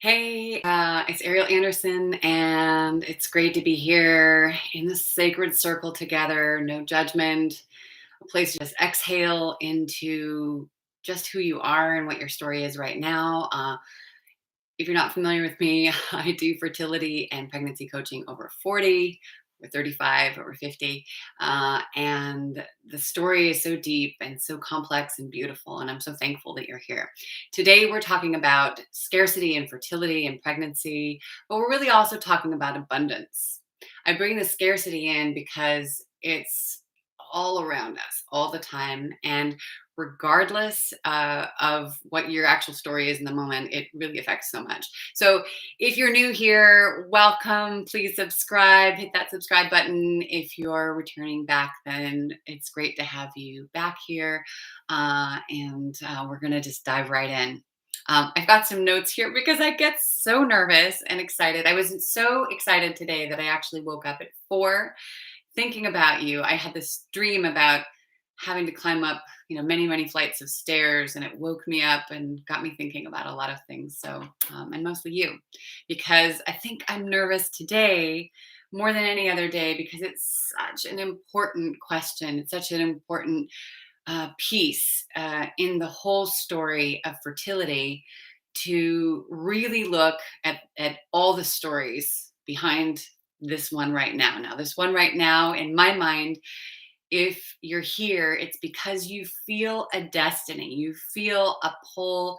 Hey, it's Ariel Anderson, and it's great to be here in this sacred circle together. No judgment, a place to just exhale into just who you are and what your story is right now. If you're not familiar with me, I do fertility and pregnancy coaching over 40, over 35, over 50. And the story is so deep and so complex and beautiful. And I'm so thankful that you're here. Today, we're talking about scarcity and fertility and pregnancy, but we're really also talking about abundance. I bring the scarcity in because it's all around us all the time. And regardless of what your actual story is in the moment, it really affects so much. So, if you're new here, welcome. Please subscribe, hit that subscribe button. If you're returning back, then it's great to have you back here. And we're going to just dive right in. I've got some notes here because I get so nervous and excited. I was so excited today that I actually woke up at 4 thinking about you. I had this dream about having to climb up, many, many flights of stairs, and it woke me up and got me thinking about a lot of things. So, and mostly you, because I think I'm nervous today more than any other day because it's such an important question. It's such an important piece in the whole story of fertility to really look at all the stories behind this one right now. Now, this one right now, in my mind, if you're here, it's because you feel a destiny, you feel a pull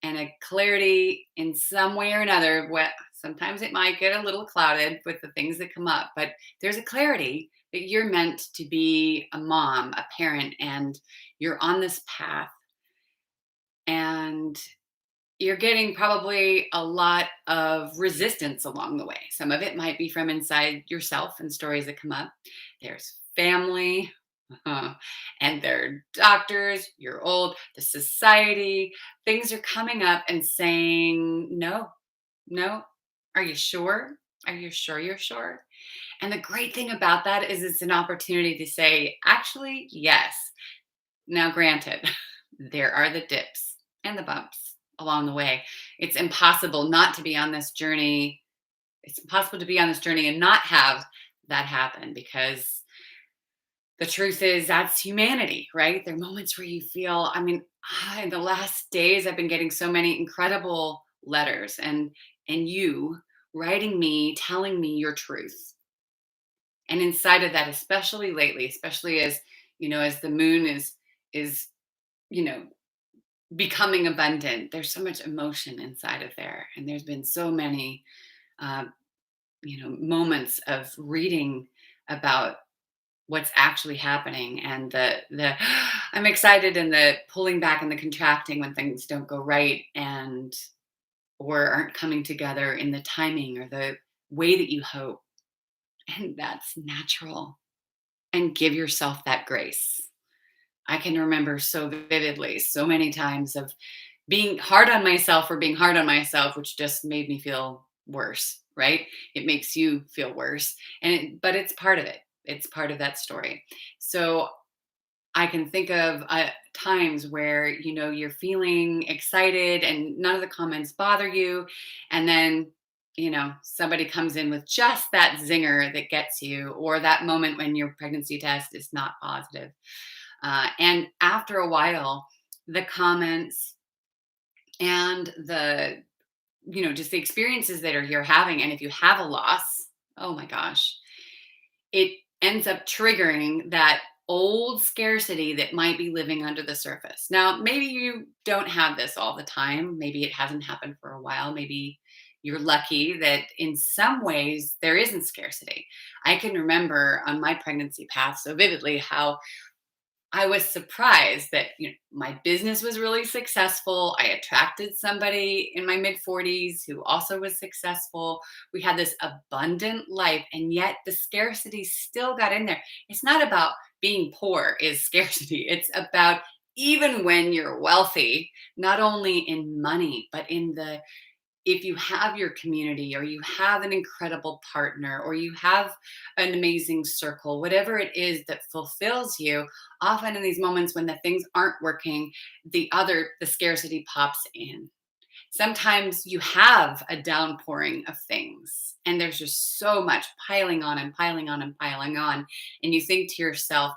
and a clarity in some way or another. What sometimes it might get a little clouded with the things that come up, but there's a clarity that you're meant to be a mom, a parent, and you're on this path. And you're getting probably a lot of resistance along the way. Some of it might be from inside yourself and stories that come up. There's family, and their doctors, you're old, the society. Things are coming up and saying, no, no. Are you sure? Are you sure you're sure? And the great thing about that is it's an opportunity to say, actually, yes. Now, granted, there are the dips and the bumps along the way. It's impossible not to be on this journey. It's impossible to be on this journey and not have that happen because the truth is that's humanity, right? There are moments where you feel, in the last days, I've been getting so many incredible letters and you writing me, telling me your truth. And inside of that, especially lately, especially as the moon is, you know, becoming abundant, there's so much emotion inside of there. And there's been so many uh, moments of reading about what's actually happening and the I'm excited and the pulling back and the contracting when things don't go right and or aren't coming together in the timing or the way that you hope. And that's natural. And give yourself that grace. I can remember so vividly so many times of being hard on myself for being hard on myself, which just made me feel worse, right? It makes you feel worse. But it's part of it. It's part of that story. So I can think of times where, you're feeling excited and none of the comments bother you. And then, somebody comes in with just that zinger that gets you, or that moment when your pregnancy test is not positive. And after a while, the comments and just the experiences that you're having. And if you have a loss, oh my gosh, it ends up triggering that old scarcity that might be living under the surface. Now, maybe you don't have this all the time. Maybe it hasn't happened for a while. Maybe you're lucky that in some ways there isn't scarcity. I can remember on my pregnancy path so vividly how I was surprised that my business was really successful. I attracted somebody in my mid 40s who also was successful. We had this abundant life, and yet the scarcity still got in there. It's not about being poor is scarcity. It's about even when you're wealthy, not only in money, but in the if you have your community or you have an incredible partner or you have an amazing circle, whatever it is that fulfills you, often in these moments when the things aren't working, the scarcity pops in. Sometimes you have a downpouring of things and there's just so much piling on and piling on and piling on. And you think to yourself,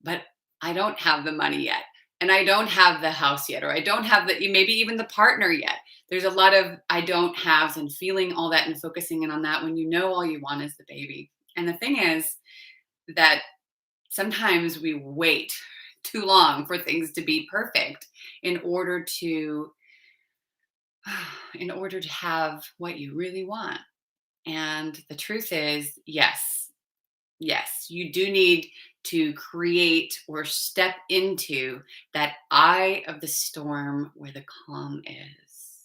but I don't have the money yet. And I don't have the house yet, or I don't have the maybe even the partner yet. There's a lot of I don't haves and feeling all that and focusing in on that when you know all you want is the baby. And the thing is that sometimes we wait too long for things to be perfect in order to in order to have what you really want. And the truth is, yes, yes, you do need to create or step into that eye of the storm where the calm is.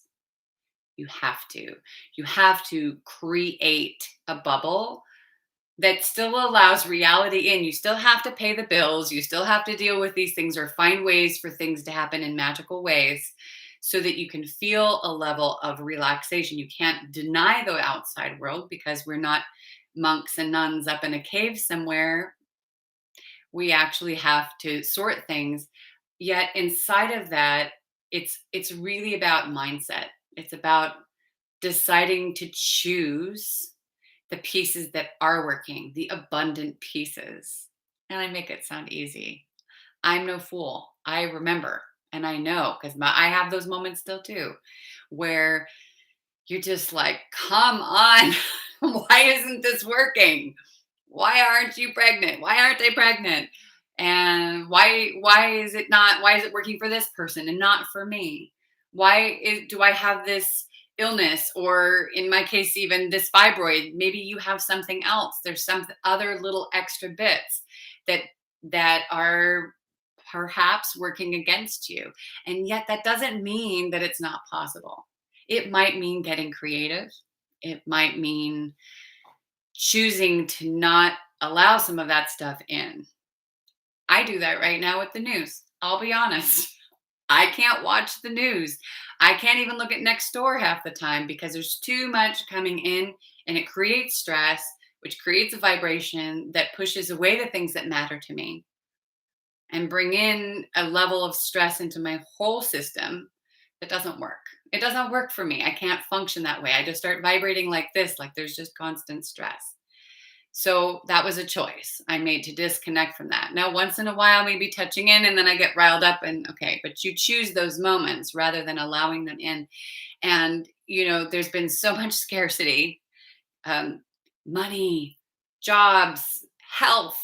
You have to. You have to create a bubble that still allows reality in. You still have to pay the bills. You still have to deal with these things or find ways for things to happen in magical ways so that you can feel a level of relaxation. You can't deny the outside world because we're not monks and nuns up in a cave somewhere. We actually have to sort things. Yet inside of that, it's really about mindset. It's about deciding to choose the pieces that are working, the abundant pieces. And I make it sound easy. I'm no fool. I remember and I know because I have those moments still too, where you're just like, come on, why isn't this working? Why aren't you pregnant? Why aren't they pregnant? And why is it not, why is it working for this person and not for me? Do I have this illness, or in my case even this fibroid? Maybe you have something else. There's some other little extra bits that are perhaps working against you. And yet that doesn't mean that it's not possible. It might mean getting creative. It might mean choosing to not allow some of that stuff in. I do that right now with the news. I'll be honest. I can't watch the news. I can't even look at next door half the time because there's too much coming in and it creates stress, which creates a vibration that pushes away the things that matter to me and bring in a level of stress into my whole system that doesn't work. It doesn't work for me. I can't function that way. I just start vibrating like this, like there's just constant stress. So that was a choice I made to disconnect from that. Now, once in a while, maybe touching in and then I get riled up and okay, but you choose those moments rather than allowing them in. And, there's been so much scarcity, um, money, jobs, health,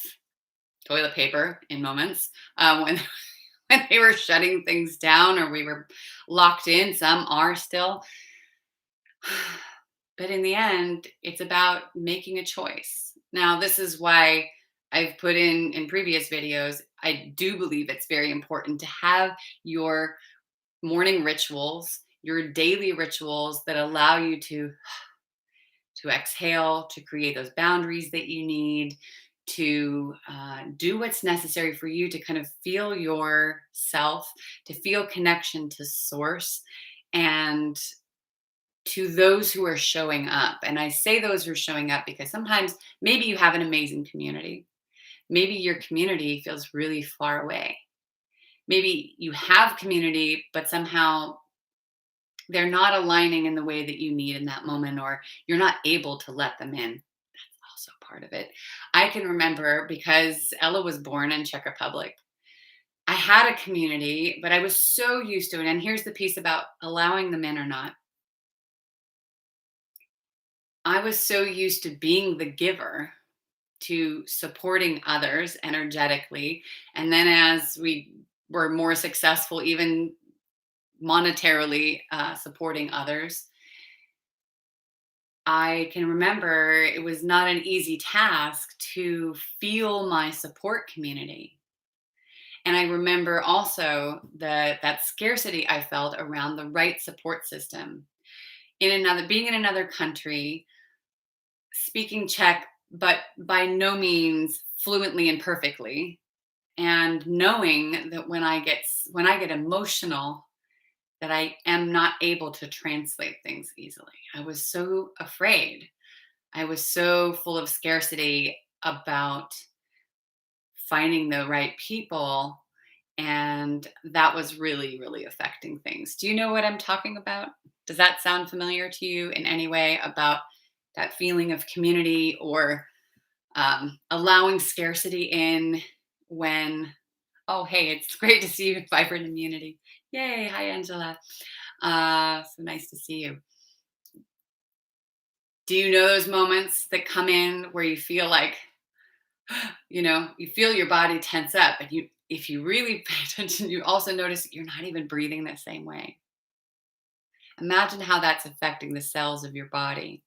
toilet paper in moments when, when they were shutting things down or we were locked in. Some are still. But in the end, it's about making a choice. Now, this is why I've put in previous videos, I do believe it's very important to have your morning rituals, your daily rituals that allow you to exhale, to create those boundaries that you need, to do what's necessary for you to kind of feel yourself, to feel connection to source, and to those who are showing up. And I say those who are showing up because sometimes maybe you have an amazing community. Maybe your community feels really far away. Maybe you have community, but somehow they're not aligning in the way that you need in that moment, or you're not able to let them in. That's also part of it. I can remember because Ella was born in Czech Republic. I had a community, but I was so used to it. And here's the piece about allowing them in or not. I was so used to being the giver, to supporting others energetically. And then as we were more successful, even monetarily supporting others, I can remember it was not an easy task to feel my support community. And I remember also that scarcity I felt around the right support system. Being in another country, speaking Czech, but by no means fluently and perfectly, and knowing that when I get emotional, that I am not able to translate things easily. I was so afraid. I was so full of scarcity about finding the right people, and that was really, really affecting things. Do you know what I'm talking about? Does that sound familiar to you in any way about that feeling of community or allowing scarcity in when, oh, hey, it's great to see you, vibrant immunity. Yay. Hi, Angela. So nice to see you. Do you know those moments that come in where you feel like, you feel your body tense up, and if you really pay attention, you also notice you're not even breathing the same way. Imagine how that's affecting the cells of your body.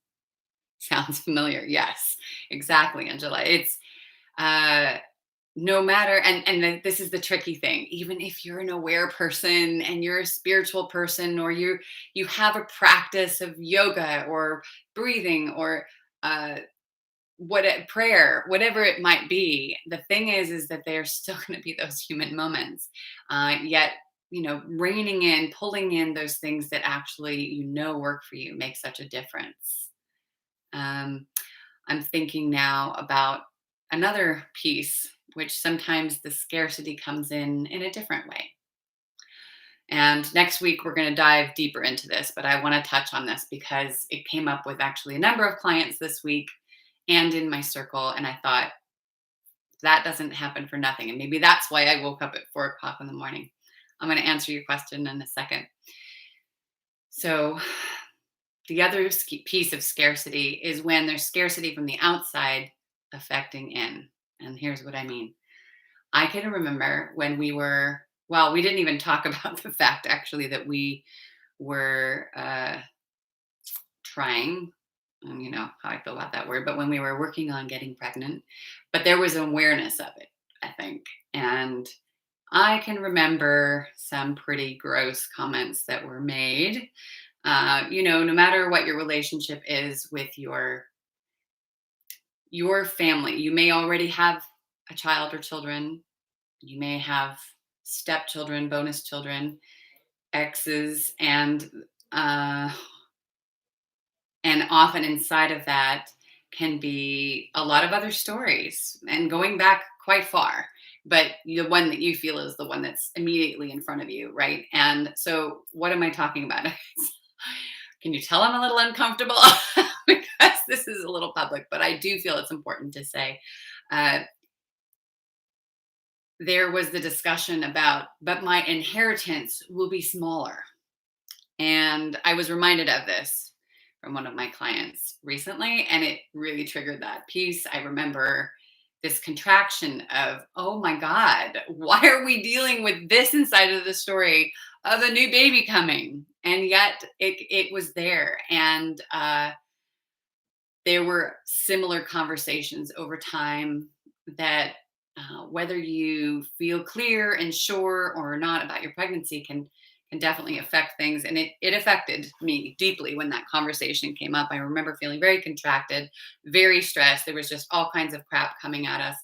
Sounds familiar. Yes, exactly, Angela. It's uh, no matter, this is the tricky thing. Even if you're an aware person and you're a spiritual person, or you have a practice of yoga or breathing or uh, prayer, whatever it might be, the thing is that there's still going to be those human moments. Yet, reining in, pulling in those things that actually work for you make such a difference. Um, I'm thinking now about another piece, which sometimes the scarcity comes in a different way. And next week, we're going to dive deeper into this, but I want to touch on this because it came up with actually a number of clients this week and in my circle. And I thought that doesn't happen for nothing. And maybe that's why I woke up at 4 o'clock in the morning. I'm going to answer your question in a second. So, the other piece of scarcity is when there's scarcity from the outside affecting in. And here's what I mean. I can remember when we didn't even talk about the fact actually that we were trying, and you know how I feel about that word, but when we were working on getting pregnant, but there was awareness of it, I think. And I can remember some pretty gross comments that were made. No matter what your relationship is with your family, you may already have a child or children. You may have stepchildren, bonus children, exes, uh, and often inside of that can be a lot of other stories and going back quite far. But the one that you feel is the one that's immediately in front of you, right? And so, what am I talking about? Can you tell I'm a little uncomfortable? Because this is a little public, but I do feel it's important to say. Uh, there was the discussion about, but my inheritance will be smaller. And I was reminded of this from one of my clients recently, and it really triggered that piece. I remember this contraction of, oh my God, why are we dealing with this inside of the story of a new baby coming? And yet it was there. And there were similar conversations over time that whether you feel clear and sure or not about your pregnancy can definitely affect things. And it affected me deeply when that conversation came up. I remember feeling very contracted, very stressed. There was just all kinds of crap coming at us.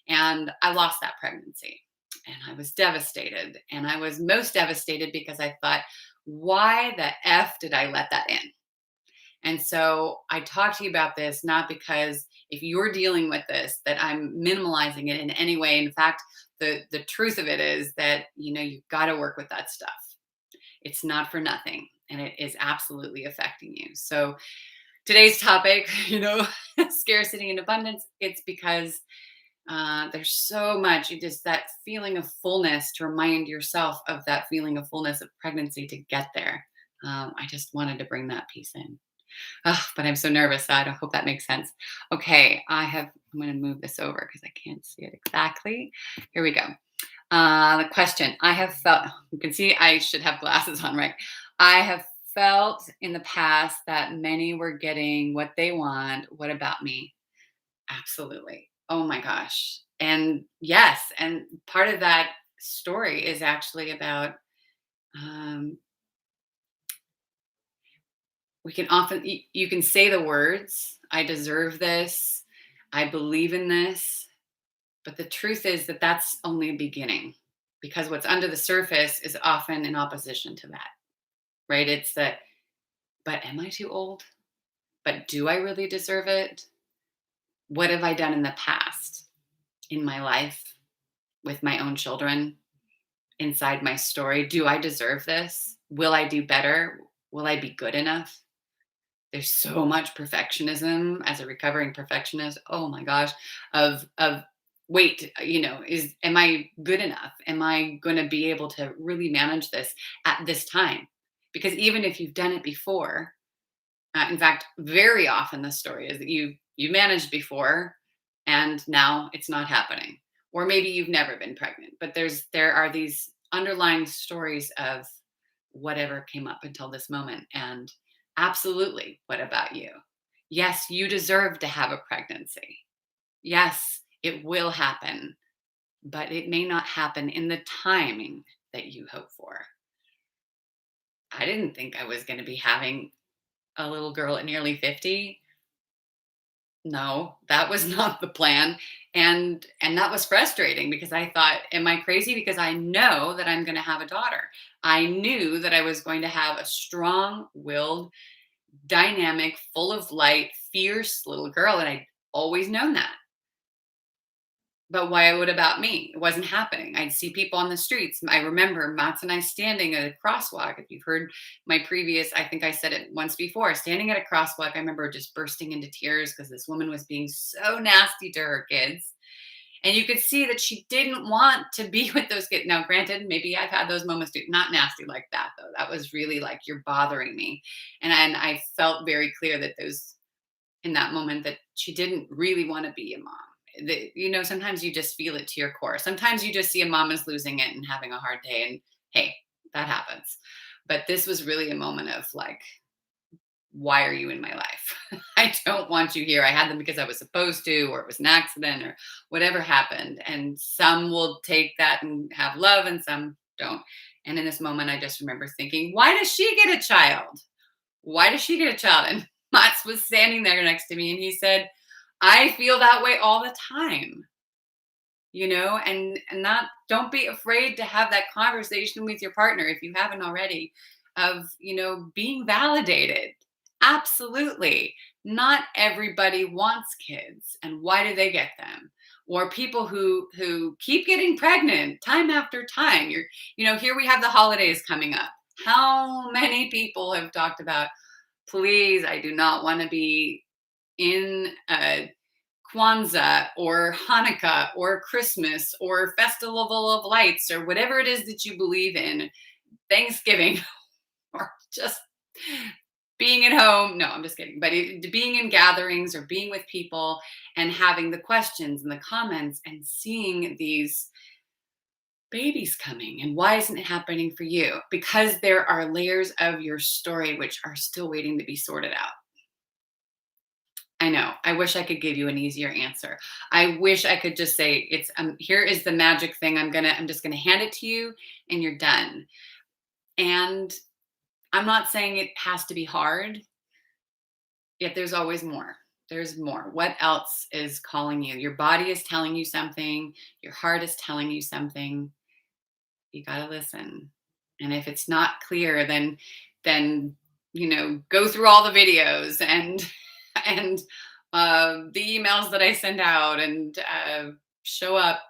And I lost that pregnancy. And I was devastated. And I was most devastated because I thought, why the F did I let that in? And so I talk to you about this not because if you're dealing with this, that I'm minimalizing it in any way. In fact, the truth of it is that you've got to work with that stuff. It's not for nothing, and it is absolutely affecting you. So today's topic, scarcity and abundance. It's because there's so much, just that feeling of fullness, to remind yourself of that feeling of fullness of pregnancy to get there. I just wanted to bring that piece in. Oh, but I'm so nervous. So I don't hope that makes sense. Okay, I'm going to move this over because I can't see it exactly. Here we go. The question, I have felt, you can see I should have glasses on, right? I have felt in the past that many were getting what they want. What about me? Absolutely. Oh my gosh. And yes, and part of that story is actually about um, we can often you can say the words, I deserve this, I believe in this, but the truth is that that's only a beginning, because what's under the surface is often in opposition to that, right? It's that, but am I too old? But do I really deserve it? What have I done in the past in my life with my own children, inside my story? Do I deserve this? Will I do better? Will I be good enough? There's so much perfectionism as a recovering perfectionist. Oh my gosh, of wait, is am I good enough? Am I going to be able to really manage this at this time? Because even if you've done it before, in fact, very often the story is that you managed before and now it's not happening. Or maybe you've never been pregnant, but there are these underlying stories of whatever came up until this moment. And absolutely, what about you? Yes, you deserve to have a pregnancy. Yes, it will happen, but it may not happen in the timing that you hope for. I didn't think I was going to be having a little girl at nearly 50. No, that was not the plan. And that was frustrating because I thought, am I crazy? Because I know that I'm going to have a daughter. I knew that I was going to have a strong-willed, dynamic, full of light, fierce little girl, and I'd always known that. But what about me? It wasn't happening. I'd see people on the streets. I remember Mats and I standing at a crosswalk. If you've heard my previous, I think I said it once before, standing at a crosswalk, I remember just bursting into tears because this woman was being so nasty to her kids. And you could see that she didn't want to be with those kids. Now, granted, maybe I've had those moments too. Not nasty like that, though. That was really like, you're bothering me. And I felt very clear that those in that moment that she didn't really want to be a mom. Sometimes you just feel it to your core. Sometimes you just see a mom is losing it and having a hard day, and hey, that happens. But this was really a moment of like, why are you in my life? I don't want you here. I had them because I was supposed to, or it was an accident, or whatever happened. And some will take that and have love, and some don't. And in this moment, I just remember thinking, why does she get a child? Why does she get a child? And Mats was standing there next to me and he said, I feel that way all the time, and not don't be afraid to have that conversation with your partner if you haven't already of, being validated. Absolutely. Not everybody wants kids. And why do they get them? Or people who keep getting pregnant time after time. Here we have the holidays coming up. How many people have talked about, please, I do not want to be in Kwanzaa or Hanukkah or Christmas or Festival of Lights or whatever it is that you believe in, Thanksgiving, or just being at home. No, I'm just kidding. But being in gatherings or being with people and having the questions and the comments and seeing these babies coming, and why isn't it happening for you? Because there are layers of your story which are still waiting to be sorted out. I know. I wish I could give you an easier answer. I wish I could just say it's here is the magic thing. I'm just gonna hand it to you and you're done. And I'm not saying it has to be hard, yet there's always more. There's more. What else is calling you? Your body is telling you something, your heart is telling you something. You gotta listen. And if it's not clear, then go through all the videos and and the emails that I send out, and show up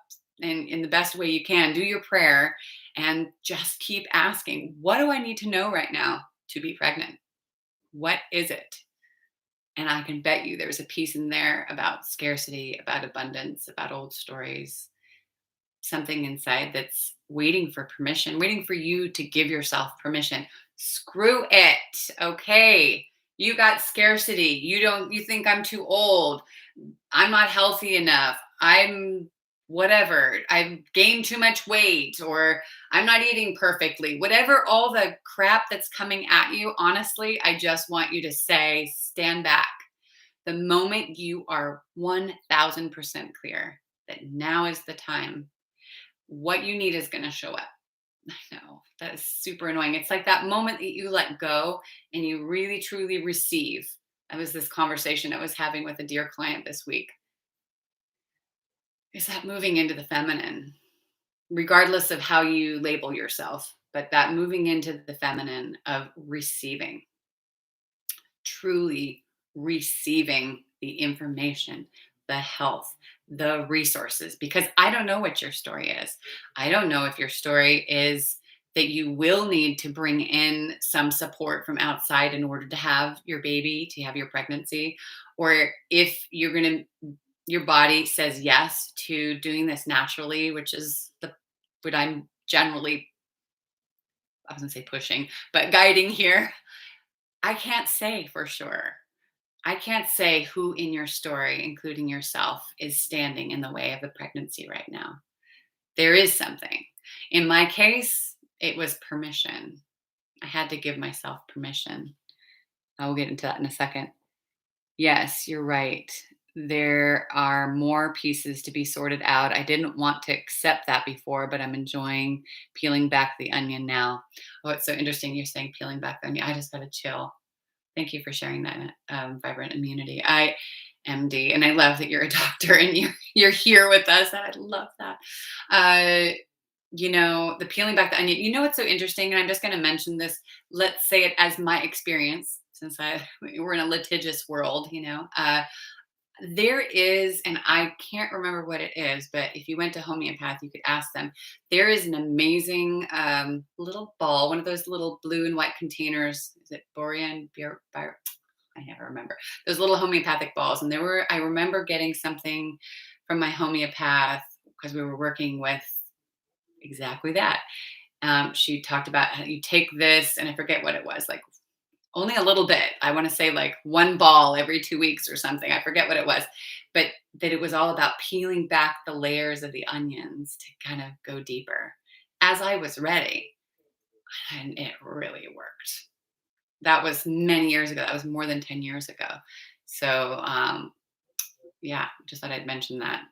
in the best way you can. Do your prayer and just keep asking, what do I need to know right now to be pregnant? What is it? And I can bet you there's a piece in there about scarcity, about abundance, about old stories, something inside that's waiting for permission, waiting for you to give yourself permission. Screw it. Okay. You got scarcity. You think I'm too old. I'm not healthy enough. I'm whatever. I've gained too much weight, or I'm not eating perfectly. Whatever, all the crap that's coming at you, honestly, I just want you to say, stand back. The moment you are 1000% clear that now is the time, what you need is going to show up. I know that is super annoying. It's like that moment that you let go and you really truly receive. That was this conversation I was having with a dear client this week. Is that moving into the feminine, regardless of how you label yourself, but that moving into the feminine of receiving, truly receiving the information, the health, the resources, because I don't know what your story is. I don't know if your story is that you will need to bring in some support from outside in order to have your baby, to have your pregnancy, or if you're going to, your body says yes to doing this naturally, which is the what I'm generally, I was going to say pushing, but guiding here. I can't say for sure. I can't say who in your story, including yourself, is standing in the way of the pregnancy right now. There is something. In my case, it was permission. I had to give myself permission. I will get into that in a second. Yes, you're right. There are more pieces to be sorted out. I didn't want to accept that before, but I'm enjoying peeling back the onion now. Oh, it's so interesting you're saying peeling back the onion. I just got a chill. Thank you for sharing that, vibrant immunity. I MD, and I love that you're a doctor and you're here with us. I love that. Uh, the peeling back the onion. You know what's so interesting, and I'm just going to mention this. Let's say it as my experience, since we're in a litigious world. There is, and I can't remember what it is, but if you went to homeopath, you could ask them. There is an amazing little ball, one of those little blue and white containers. Is it boron? I never remember. Those little homeopathic balls. And I remember getting something from my homeopath because we were working with exactly that. She talked about how you take this, and I forget what it was, like only a little bit. I want to say like one ball every 2 weeks or something. I forget what it was, but that it was all about peeling back the layers of the onions to kind of go deeper as I was ready. And it really worked. That was many years ago. That was more than 10 years ago. So, yeah, just thought I'd mention that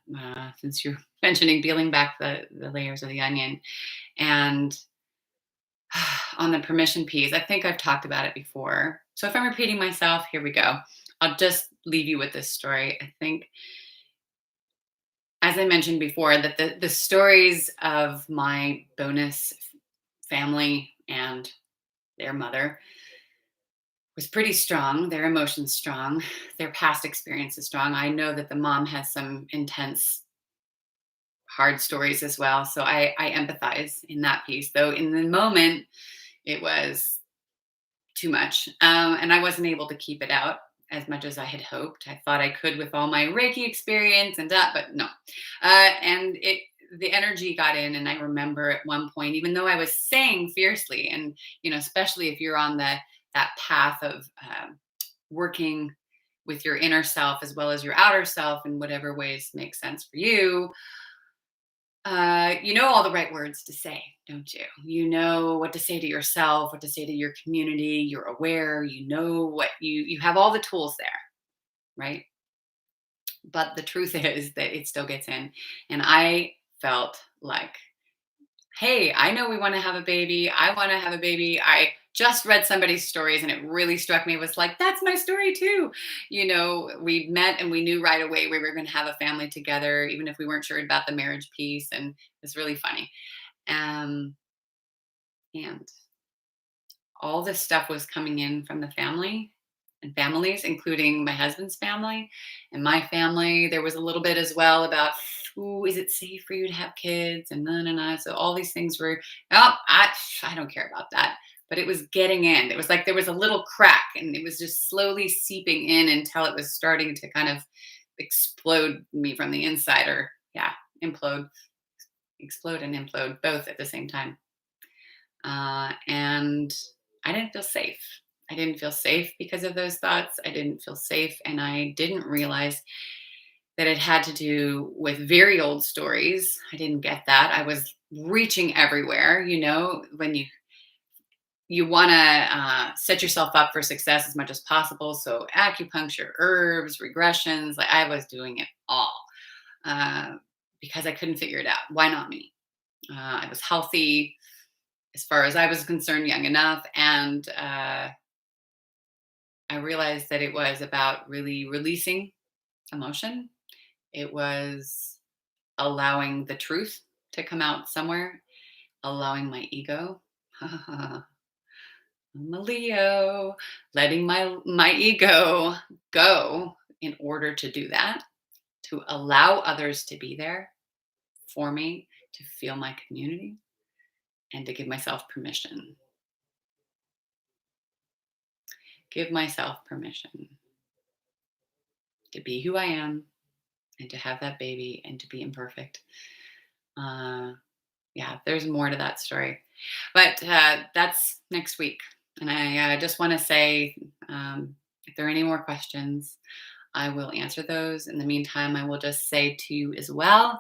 since you're mentioning peeling back the layers of the onion. And on the permission piece, I think I've talked about it before. So if I'm repeating myself, here we go. I'll just leave you with this story. I think, as I mentioned before, that the stories of my bonus family and their mother was pretty strong, their emotions strong, their past experiences strong. I know that the mom has some intense, hard stories as well. So I empathize in that piece, though in the moment, it was too much. And I wasn't able to keep it out as much as I had hoped. I thought I could with all my Reiki experience and that, but no. And the energy got in, and I remember at one point, even though I was saying fiercely, and especially if you're on that path of working with your inner self as well as your outer self in whatever ways make sense for you, you know all the right words to say, don't you? You know what to say to yourself, what to say to your community. You're aware. You know what you have all the tools there, right? But the truth is that it still gets in, and I felt like, hey, I know we want to have a baby. I want to have a baby. I just read somebody's stories, and it really struck me. It was like, that's my story too. We met and we knew right away we were going to have a family together, even if we weren't sure about the marriage piece. And it's really funny. And all this stuff was coming in from the family and families, including my husband's family and my family. There was a little bit as well about, ooh, is it safe for you to have kids? And no, no, no. So all these things were, oh, I don't care about that. But it was getting in. It was like there was a little crack, and it was just slowly seeping in until it was starting to kind of explode me from the inside, or yeah, implode, explode and implode both at the same time. And I didn't feel safe. I didn't feel safe because of those thoughts. I didn't feel safe. And I didn't realize that it had to do with very old stories. I didn't get that. I was reaching everywhere. When you want to set yourself up for success as much as possible. So acupuncture, herbs, regressions, like I was doing it all because I couldn't figure it out. Why not me? I was healthy as far as I was concerned, young enough. And I realized that it was about really releasing emotion. It was allowing the truth to come out somewhere, allowing my ego. I'm a Leo, letting my ego go in order to do that, to allow others to be there for me, to feel my community, and to give myself permission. Give myself permission to be who I am and to have that baby and to be imperfect. Uh, yeah, there's more to that story. But that's next week. And I just want to say if there are any more questions, I will answer those. In the meantime, I will just say to you as well,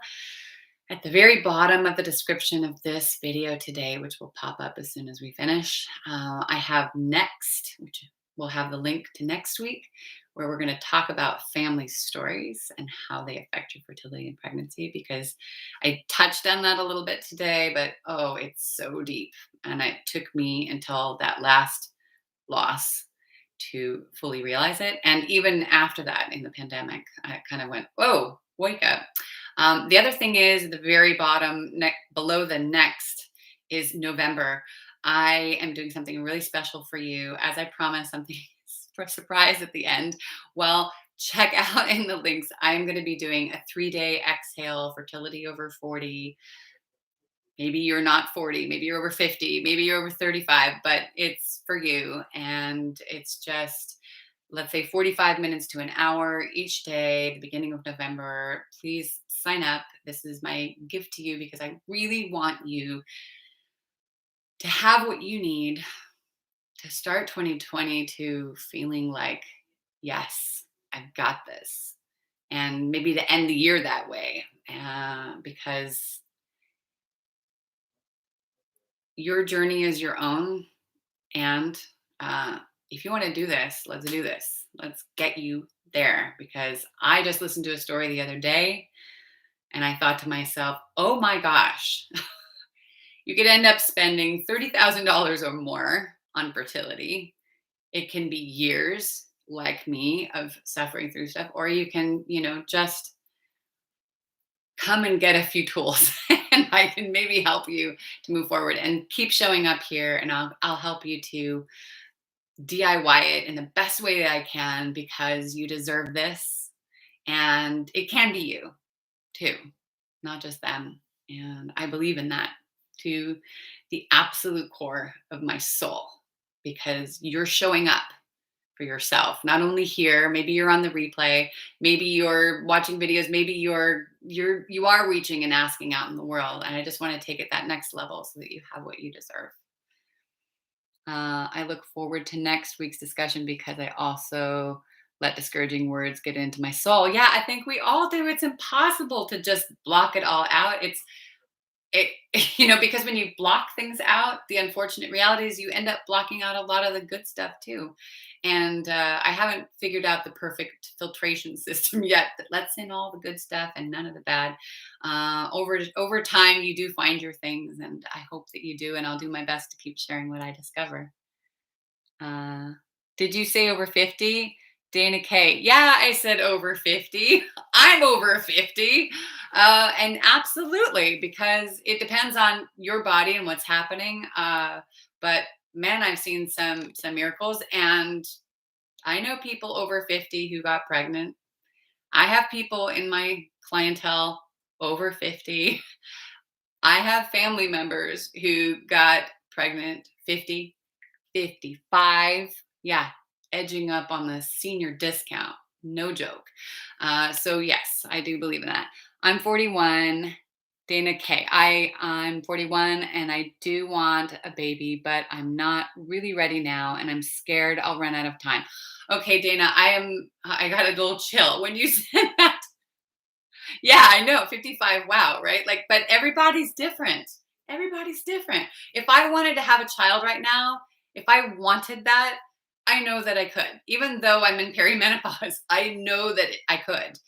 at the very bottom of the description of this video today, which will pop up as soon as we finish, I have next, which will have the link to next week, where we're going to talk about family stories and how they affect your fertility and pregnancy. Because I touched on that a little bit today, but oh, it's so deep. And it took me until that last loss to fully realize it. And even after that, in the pandemic, I kind of went, whoa, wake up. The other thing is at the very bottom, below the next, is November. I am doing something really special for you. As I promised, something for a surprise at the end. Well, check out in the links. I'm going to be doing a 3-day exhale fertility over 40. Maybe you're not 40, maybe you're over 50, maybe you're over 35, but it's for you. And it's just, let's say 45 minutes to an hour each day, the beginning of November. Please sign up. This is my gift to you because I really want you to have what you need to start 2022 feeling like, yes, I've got this. And maybe to end the year that way, because your journey is your own. And if you want to do this, let's do this. Let's get you there. Because I just listened to a story the other day and I thought to myself, oh my gosh, you could end up spending $30,000 or more on fertility. It can be years, like me, of suffering through stuff, or you can, just come and get a few tools and I can maybe help you to move forward and keep showing up here, and I'll help you to DIY it in the best way that I can, because you deserve this. And it can be you too, not just them. And I believe in that to the absolute core of my soul, because you're showing up for yourself, not only here. Maybe you're on the replay, maybe you're watching videos, maybe you are reaching and asking out in the world. And I just want to take it that next level so that you have what you deserve. I look forward to next week's discussion, because I also let discouraging words get into my soul. Yeah, I think we all do. It's impossible to just block it all out. It because when you block things out, the unfortunate reality is you end up blocking out a lot of the good stuff too. And I haven't figured out the perfect filtration system yet that lets in all the good stuff and none of the bad. Over time, you do find your things, and I hope that you do. And I'll do my best to keep sharing what I discover. Uh, did you say over 50? Dana K. Yeah, I said over 50. I'm over 50. And absolutely, because it depends on your body and what's happening. But man, I've seen some miracles, and I know people over 50 who got pregnant. I have people in my clientele over 50. I have family members who got pregnant 50, 55. Yeah, edging up on the senior discount. No joke. So yes, I do believe in that. I'm 41. Dana K. I'm 41 and I do want a baby, but I'm not really ready now, and I'm scared I'll run out of time. Okay, Dana, I got a little chill when you said that. Yeah, I know. 55. Wow, right? Like, but everybody's different. Everybody's different. If I wanted to have a child right now, if I wanted that, I know that I could. Even though I'm in perimenopause, I know that I could.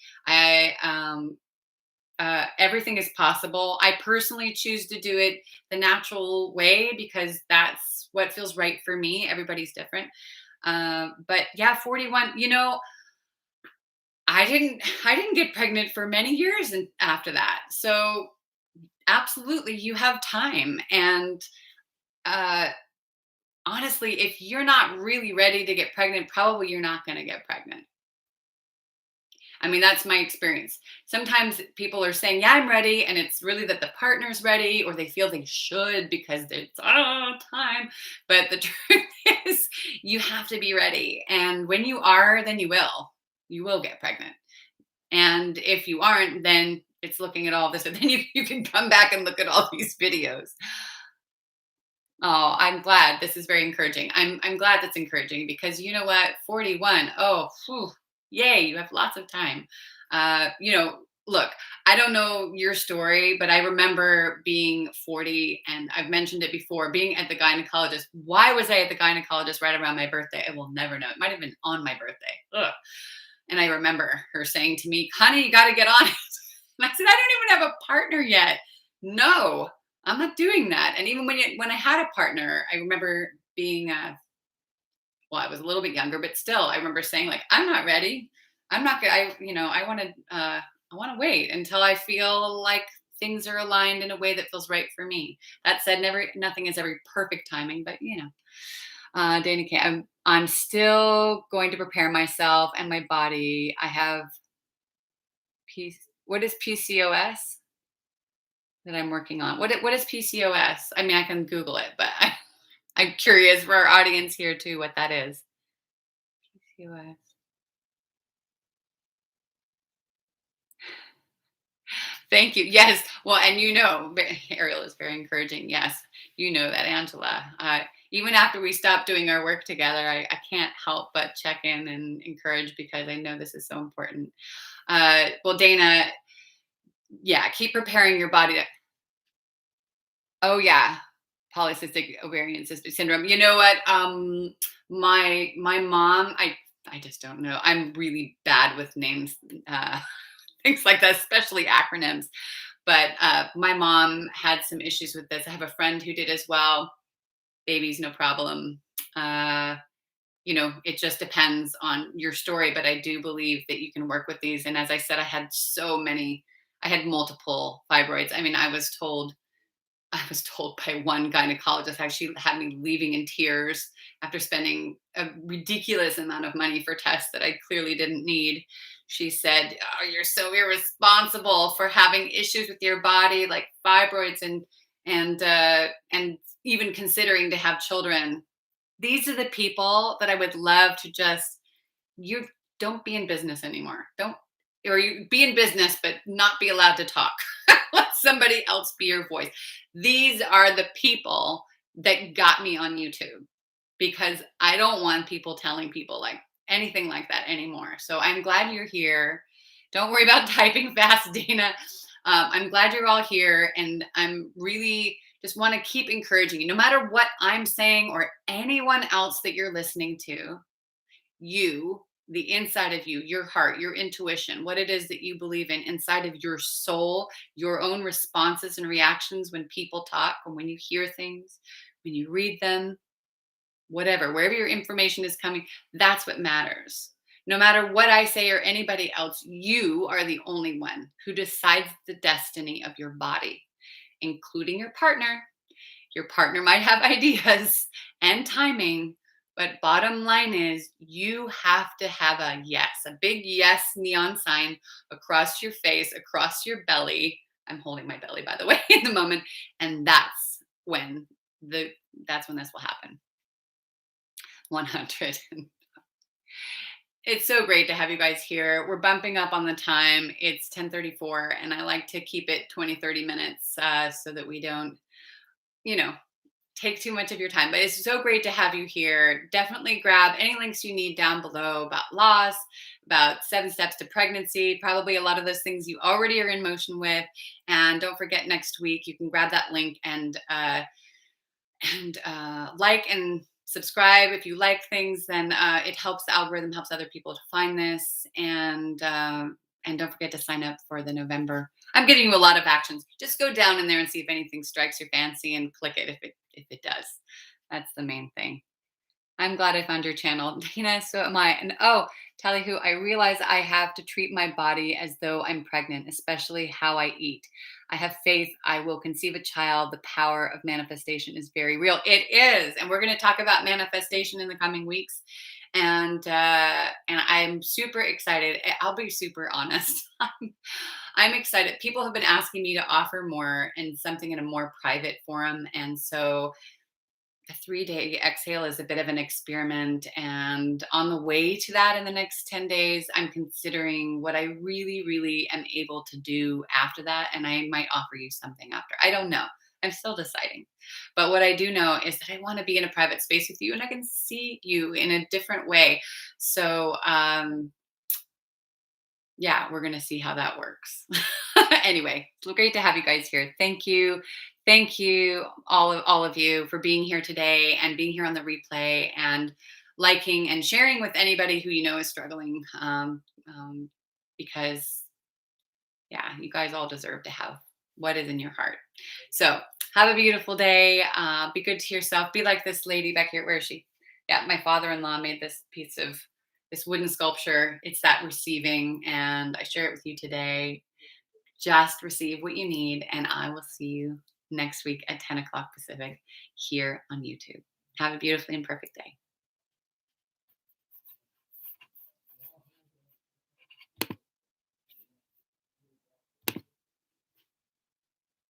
Everything is possible. I personally choose to do it the natural way because that's what feels right for me. Everybody's different. But yeah, 41. I didn't get pregnant for many years and after that. So absolutely, you have time. And uh, honestly, if you're not really ready to get pregnant, probably you're not going to get pregnant. I mean, that's my experience. Sometimes people are saying, "Yeah, I'm ready," and it's really that the partner's ready, or they feel they should because it's time. But the truth is, you have to be ready, and when you are, then you will. You will get pregnant. And if you aren't, then it's looking at all this, and then you can come back and look at all these videos. Oh, I'm glad. This is very encouraging. I'm glad that's encouraging because you know what? 41. Oh, phew, yay, you have lots of time. Look, I don't know your story, but I remember being 40, and I've mentioned it before, being at the gynecologist. Why was I at the gynecologist right around my birthday? I will never know. It might have been on my birthday. Ugh. And I remember her saying to me, "Honey, you got to get on it." And I said, "I don't even have a partner yet." No, I'm not doing that. And even when I had a partner, I remember being well, I was a little bit younger, but still, I remember saying like, "I'm not ready. I'm not gonna. I want to wait until I feel like things are aligned in a way that feels right for me." That said, never nothing is ever perfect timing, but Dana K. I'm still going to prepare myself and my body. I have what is PCOS that I'm working on? What is PCOS? I mean, I can Google it, but I'm curious for our audience here too what that is. PCOS. Thank you. Yes. Well, and Ariel is very encouraging. Yes, you know that, Angela. Even after we stop doing our work together, I can't help but check in and encourage because I know this is so important. Well, Dana, yeah, keep preparing your body. Oh yeah, polycystic ovarian syndrome. You know what? My mom, I just don't know. I'm really bad with names, things like that, especially acronyms. But my mom had some issues with this. I have a friend who did as well. Babies, no problem. It just depends on your story, but I do believe that you can work with these. And as I said, I had so many. I had multiple fibroids. I mean, I was told by one gynecologist how she had me leaving in tears after spending a ridiculous amount of money for tests that I clearly didn't need. She said, "Oh, you're so irresponsible for having issues with your body like fibroids and even considering to have children." These are the people that I would love to just you don't be in business anymore. Don't or you be in business but not be allowed to talk. Let somebody else be your voice. These are the people that got me on YouTube because I don't want people telling people like anything like that anymore. So I'm glad you're here. Don't worry about typing fast, Dana. I'm glad you're all here, and I'm really just want to keep encouraging you. No matter what I'm saying or anyone else that you're listening to, you, the inside of you, your heart, your intuition, what it is that you believe in inside of your soul, your own responses and reactions when people talk or when you hear things, when you read them, whatever, wherever your information is coming, that's what matters. No matter what I say or anybody else, you are the only one who decides the destiny of your body, including your partner. Your partner might have ideas and timing, but bottom line is you have to have a yes, a big yes neon sign across your face, across your belly. I'm holding my belly, by the way, in the moment. And when the that's when this will happen. 100. It's so great to have you guys here. We're bumping up on the time. It's 10:34, and I like to keep it 20, 30 minutes so that we don't, you know, take too much of your time, but it's so great to have you here. Definitely grab any links you need down below about loss, about 7 steps to pregnancy, probably a lot of those things you already are in motion with. And don't forget, next week you can grab that link and like and subscribe. If you like things, then it helps the algorithm, helps other people to find this. And don't forget to sign up for the November. I'm giving you a lot of actions. Just go down in there and see if anything strikes your fancy and click it if it does. That's the main thing. I'm glad I found your channel. Tina, so am I. And oh, tally who, I realize I have to treat my body as though I'm pregnant, especially how I eat. I have faith I will conceive a child. The power of manifestation is very real. It is. And we're going to talk about manifestation in the coming weeks. And I'm super excited. I'll be super honest. I'm excited. People have been asking me to offer more and something in a more private forum. And so the 3-day exhale is a bit of an experiment. And on the way to that in the next 10 days, I'm considering what I really, really am able to do after that. And I might offer you something after. I don't know. I'm still deciding. But what I do know is that I want to be in a private space with you and I can see you in a different way. So, yeah, we're going to see how that works. Anyway, it's great to have you guys here. Thank you. Thank you, all of you, for being here today and being here on the replay and liking and sharing with anybody who you know is struggling. Because, yeah, you guys all deserve to have what is in your heart. So, have a beautiful day. Be good to yourself. Be like this lady back here. Where is she? Yeah, my father-in-law made this piece of this wooden sculpture. It's that receiving, and I share it with you today. Just receive what you need, and I will see you next week at 10 o'clock Pacific here on YouTube. Have a beautifully imperfect day.